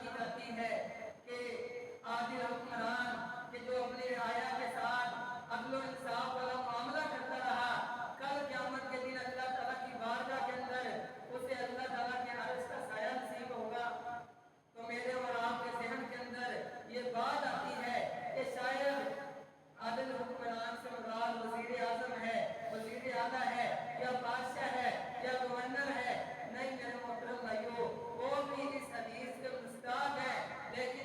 کی جاتی ہے کہ عادل حکمران کہ جو اپنے رعایا کے ساتھ عدل و انصاف والا معاملہ کرتا رہا، کل قیامت کے دن اللہ تعالیٰ کی بارگاہ کے اندر اسے اللہ تعالیٰ کے عرش کا سایہ نصیب ہوگا۔ تو میرے اور آپ کے ذہن کے اندر یہ بات آتی ہے کہ شاید عادل حکمران سے مراد وزیر اعظم ہے، وزیر اعلیٰ ہے، یا بادشاہ ہے، یا گورنر ہے۔ نہیں میرے محترم بھائیو، وہ بھی اس حدیث کے مستحق ہیں، لیکن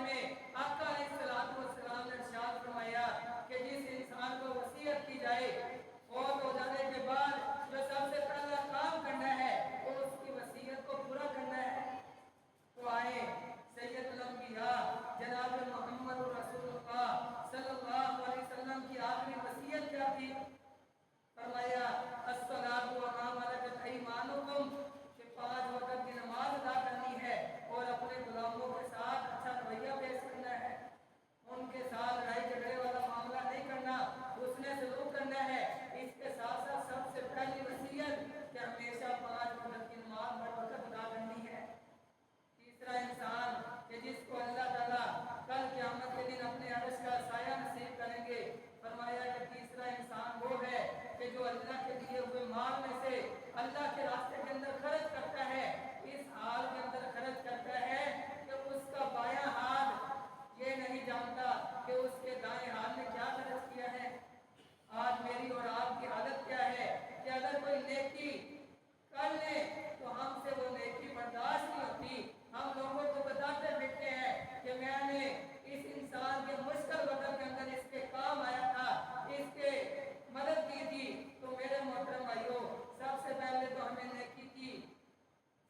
میں آقا अलैहिस्सलाम ने इरशाद फरमाया कि जिस इंसान को वसीयत की जाए फौत हो जाने के बाद जो सबसे पहला काम करना है वो उसकी वसीयत को पूरा करना है। तो आए सैयदुल अंबिया जनाब मोहम्मद रसूलुल्लाह सल्लल्लाहु अलैहि वसल्लम की आखिरी वसीयत क्या थी? फरमाया अस्सलातु व मा मलकत अयमानुकुम कि 5 वक्त की नमाज अदा करनी है और अपने गुलामों के साथ अच्छा रवैया पेश करना है, उनके साथ लड़ाई झगड़े वाला मामला नहीं करना, उसने सलूक करना है। इसके साथ साथ सबसे पहली वसीयत कि हमेशा 5 वक्त की नमाज हर वक्त अदा करनी है। तीसरा इंसान कि जिसको अल्लाह ताला कल क़यामत के दिन अपने अर्श का साया नसीब करेंगे, फरमाया कि तीसरा इंसान वो है कि जो अल्लाह के दिए हुए माल में से अल्लाह के रास्ते के अंदर खर्च करता है, इस हाल के अंदर खर्च करता है कि उसका बायां हाथ ये नहीं जानता कि उसके दाएं हाथ ने क्या खर्च किया है। आज मेरी और आपकी हालत क्या है कि अगर कोई नेकी कर ले तो हमसे वो नेकी बर्दाश्त नहीं होती। हम लोगों को बताते फिरते हैं कि मैंने इस इंसान के मुश्किल वक्त के अंदर इसके काम आया था, इसके मदद की थी। तो मेरे मोहतरम भाइयों, सबसे पहले तो हमें नेकी की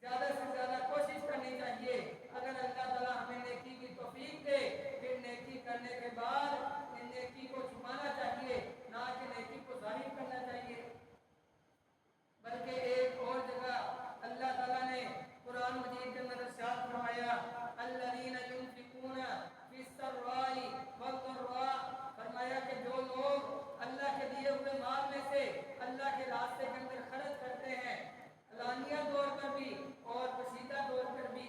ज्यादा से ज्यादा कोशिश करनी चाहिए। अगर अल्लाह ताला हमें नेकी की तौफीक दे, फिर नेकी करने के बाद इन नेकी को छुपाना चाहिए, ना कि नेकी को जाहिर करना चाहिए। बल्कि एक और जगह अल्लाह ताला ने कुरान मजीद के अंदर इरशाद फरमाया अल्लज़ीना युनफिकूना फिस्सर्राई वद्दर्रा, फरमाया कि जो लोग अल्लाह के दिए हुए माल में से अल्लाह के रास्ते के अंदर खर्च करते हैं, अलानिया तौर पर भी और पोशीदा तौर पर भी।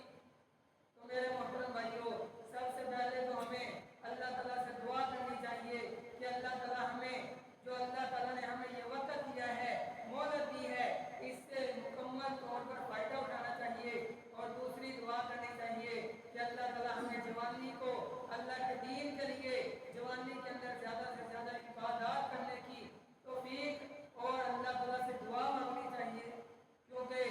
तो मेरे मोहतरम भाइयों, सबसे पहले तो हमें अल्लाह ताला से दुआ करनी चाहिए कि अल्लाह ताला हमें जो अल्लाह ताला ने हमें ये वक्त दिया है, मोहलत दी है, इससे मुकम्मल तौर पर फायदा उठाना चाहिए। और दूसरी दुआ करनी चाहिए कि अल्लाह ताला हमें जवानी को अल्लाह के दीन के लिए जवानी के अंदर ज़्यादा से ज़्यादा इबादत करने की तौफीक और अल्लाह ताला से दुआ मांगनी चाहिए। क्योंकि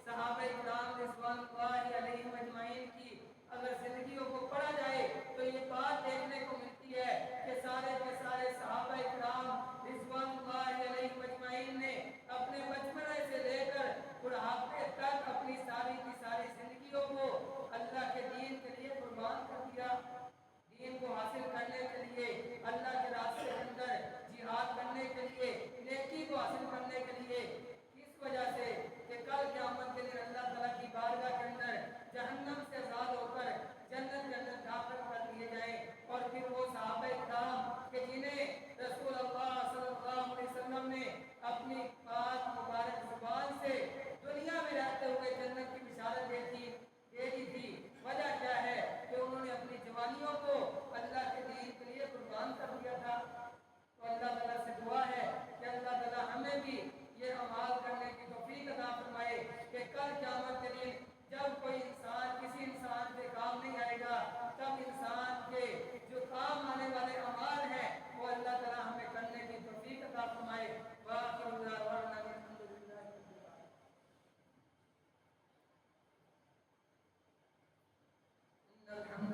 सहाबा इकराम रिज़वानुल्लाहि अलैहिम अजमईन की अगर जिंदगियों को पढ़ा जाए तो ये बात देखने को मिलती है कि सारे के सारे सहाबा इकराम रिज़वानुल्लाहि अलैहिम अजमईन ने अपने बचपन से लेकर बुढ़ापे तक अपनी सारी की सारी जिंदगियों को अल्लाह के दीन के लिए कुर्बान कर दिया। दीन को हासिल करने के लिए, अल्लाह के रास्ते के अंदर जिहाद करने के लिए, नेकी को हासिल करने के लिए। इस वजह से कि कल क़यामत के दिन अल्लाह ताला की बारगाह के अंदर जहन्नम से आज़ाद होकर जन्नत के अंदर दाखिल कर दिए जाएं। और फिर वो सहाबा इकराम कि जिन्हें रसूल अल्लाह सल्लल्लाहु अलैहि वसल्लम ने अपनी पाक मुबारक ज़ुबान से दुनिया में रहते हुए जन्नत की बिशारत दे दी थी। वजह क्या है कि उन्होंने अपनी जवानियों को अल्लाह के दीन के लिए कुर्बान कर दिया था। तो अल्लाह ताला से दुआ है कि अल्लाह ताला हमें भी ये अमाल करने की तौफीक अता फरमाए कि कल क़यामत के दिन जब कोई इंसान किसी इंसान के काम नहीं आएगा, तब इंसान के जो काम आने वाले अमाल हैं वो अल्लाह ताला हमें करने की तौफीक अता फरमाए। वाखिरु दावाना अल्हम्दुलिल्लाहि रब्बिल आलमीन।